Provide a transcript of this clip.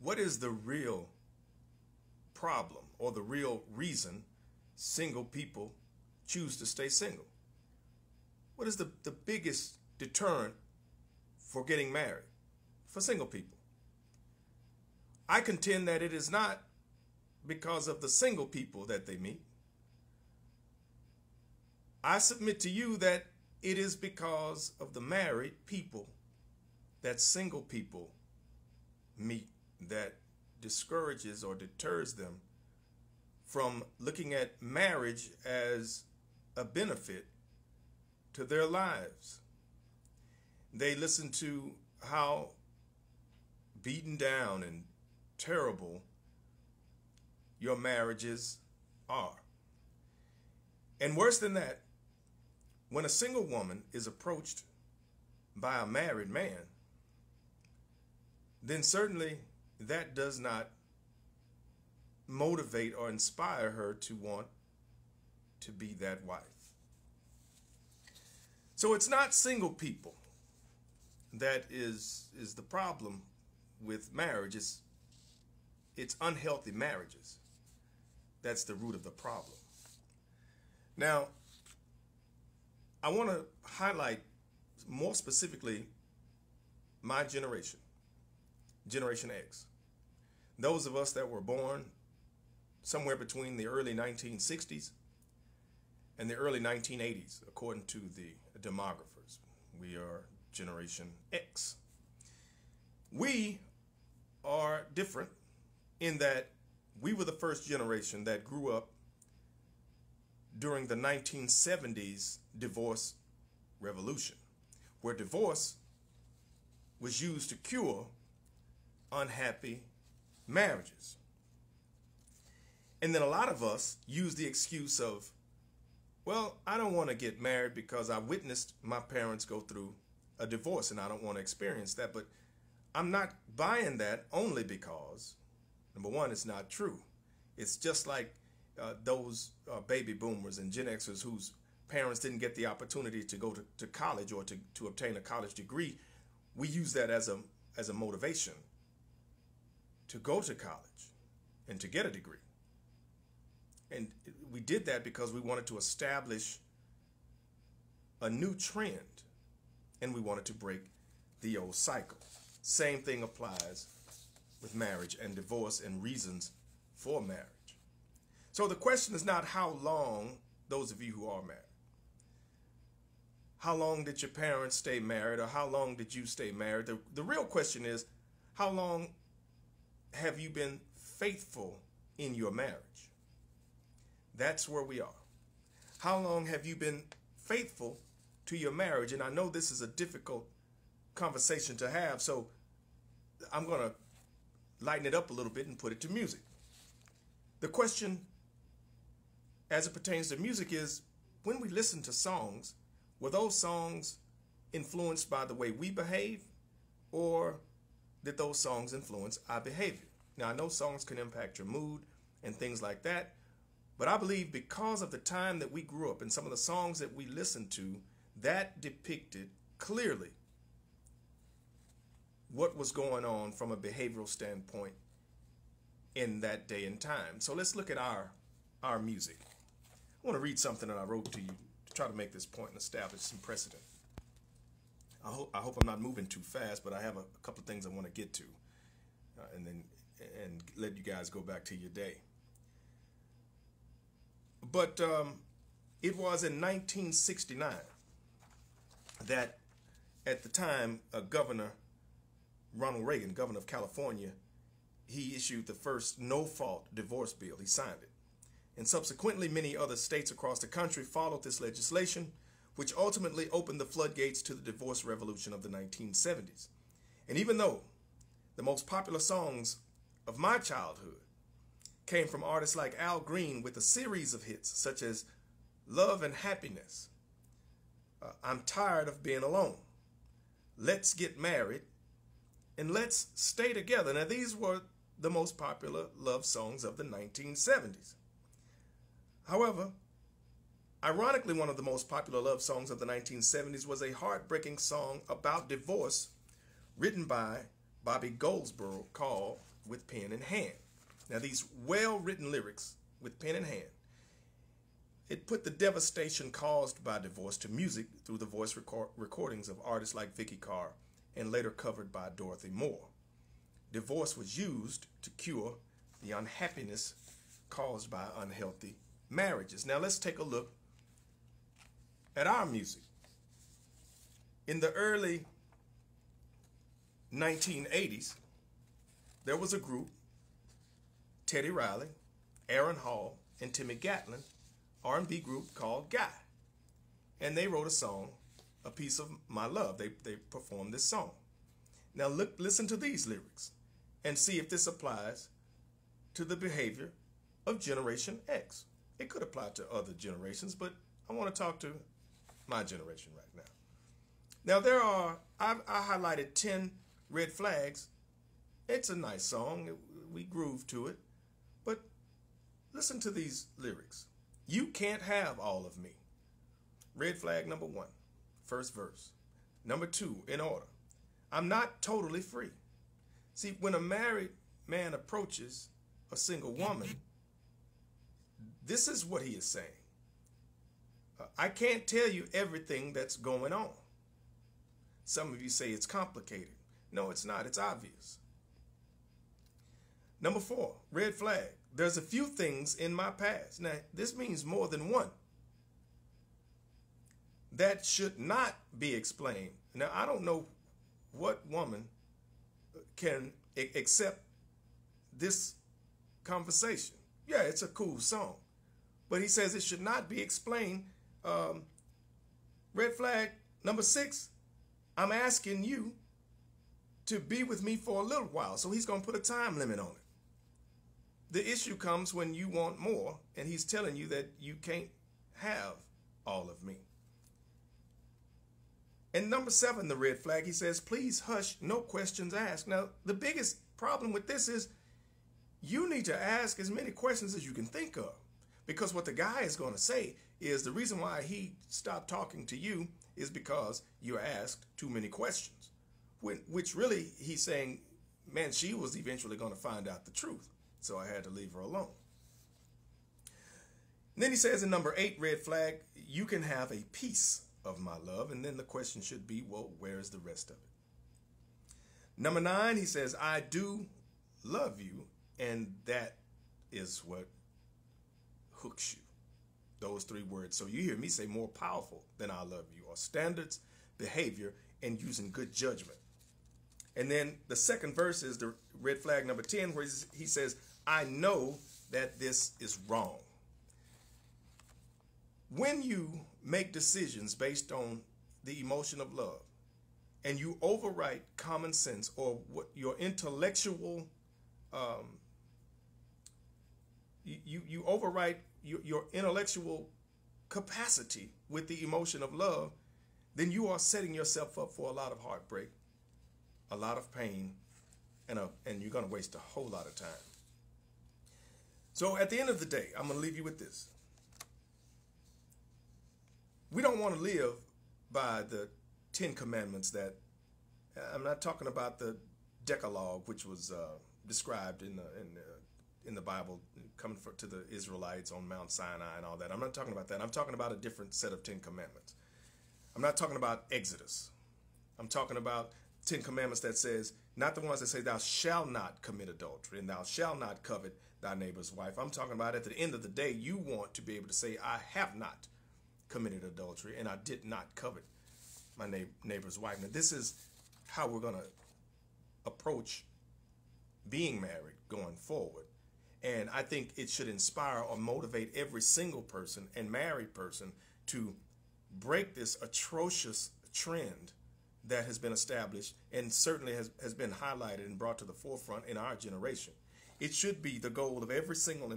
what is the real problem or the real reason single people choose to stay single? What is the biggest deterrent for getting married for single people? I contend that it is not because of the single people that they meet. I submit to you that it is because of the married people that single people meet that discourages or deters them from looking at marriage as a benefit to their lives. They listen to how beaten down and terrible your marriages are. And worse than that, when a single woman is approached by a married man, then certainly that does not motivate or inspire her to want to be that wife. So it's not single people that is the problem with marriage. It's unhealthy marriages. That's the root of the problem. Now, I want to highlight more specifically my generation, Generation X. Those of us that were born somewhere between the early 1960s and the early 1980s, according to the demographers. We are Generation X. We are different in that we were the first generation that grew up during the 1970s divorce revolution, where divorce was used to cure unhappy marriages. And then a lot of us use the excuse of, well, I don't want to get married because I witnessed my parents go through a divorce and I don't want to experience that. But I'm not buying that only because, number one, it's not true. It's just like those baby boomers and Gen Xers whose parents didn't get the opportunity to go to college or to obtain a college degree. We use that as a motivation to go to college and to get a degree. And we did that because we wanted to establish a new trend and we wanted to break the old cycle. Same thing applies with marriage and divorce and reasons for marriage. So the question is not how long, those of you who are married, how long did your parents stay married or how long did you stay married? The real question is, how long have you been faithful in your marriage? That's where we are. How long have you been faithful to your marriage? And I know this is a difficult conversation to have, so I'm going to lighten it up a little bit and put it to music. The question as it pertains to music is, when we listen to songs, were those songs influenced by the way we behave, or did those songs influence our behavior? Now, I know songs can impact your mood and things like that, but I believe because of the time that we grew up and some of the songs that we listened to, that depicted clearly what was going on from a behavioral standpoint in that day and time. So let's look at our music. I want to read something that I wrote to you to try to make this point and establish some precedent. I hope I'm not moving too fast, but I have a couple of things I want to get to and let you guys go back to your day. But it was in 1969 that at the time Governor Ronald Reagan, governor of California, he issued the first no-fault divorce bill. He signed it. And subsequently, many other states across the country followed this legislation, which ultimately opened the floodgates to the divorce revolution of the 1970s. And even though the most popular songs of my childhood came from artists like Al Green with a series of hits such as Love and Happiness, I'm Tired of Being Alone, Let's Get Married, and Let's Stay Together. Now, these were the most popular love songs of the 1970s. However, ironically, one of the most popular love songs of the 1970s was a heartbreaking song about divorce written by Bobby Goldsboro called With Pen in Hand. Now, these well-written lyrics, with pen in hand, it put the devastation caused by divorce to music through the voice recordings of artists like Vicki Carr and later covered by Dorothy Moore. Divorce was used to cure the unhappiness caused by unhealthy marriages. Now let's take a look at our music. In the early 1980s, there was a group, Teddy Riley, Aaron Hall, and Timmy Gatlin, R&B group called Guy. And they wrote a song, A Piece of My Love. They performed this song. Now listen to these lyrics and see if this applies to the behavior of Generation X. It could apply to other generations, but I want to talk to my generation right now. Now I highlighted 10 red flags. It's a nice song. We groove to it. But listen to these lyrics. You can't have all of me. Red flag number 1, first verse. Number 2, in order. I'm not totally free. See, when a married man approaches a single woman, this is what he is saying. I can't tell you everything that's going on. Some of you say it's complicated. No, it's not. It's obvious. Number 4, red flag. There's a few things in my past. Now, this means more than one. That should not be explained. Now, I don't know what woman can accept this conversation. Yeah, it's a cool song. But he says it should not be explained. Red flag number 6, I'm asking you to be with me for a little while. So he's going to put a time limit on it. The issue comes when you want more, and he's telling you that you can't have all of me. And number 7, the red flag, he says, please hush, no questions asked. Now, the biggest problem with this is you need to ask as many questions as you can think of. Because what the guy is going to say is the reason why he stopped talking to you is because you asked too many questions. Which really, he's saying, man, she was eventually going to find out the truth. So I had to leave her alone. And then he says in number 8, red flag, you can have a piece of my love. And then the question should be, well, where's the rest of it? Number 9, he says, I do love you. And that is what hooks you. Those 3 words. So you hear me say more powerful than I love you are standards, behavior, and using good judgment. And then the second verse is the red flag number 10, where he says, I know that this is wrong. When you make decisions based on the emotion of love and you overwrite common sense or what your intellectual, you overwrite your intellectual capacity with the emotion of love, then you are setting yourself up for a lot of heartbreak, a lot of pain, and you're going to waste a whole lot of time. So at the end of the day, I'm going to leave you with this. We don't want to live by the 10 commandments that, I'm not talking about the Decalogue, which was described in the Bible, coming to the Israelites on Mount Sinai and all that. I'm not talking about that. I'm talking about a different set of 10 commandments. I'm not talking about Exodus. I'm talking about 10 commandments that says, not the ones that say thou shalt not commit adultery and thou shalt not covet thy neighbor's wife. I'm talking about at the end of the day, you want to be able to say, I have not committed adultery and I did not covet my neighbor's wife. Now, this is how we're going to approach being married going forward. And I think it should inspire or motivate every single person and married person to break this atrocious trend that has been established and certainly has been highlighted and brought to the forefront in our generation. It should be the goal of every single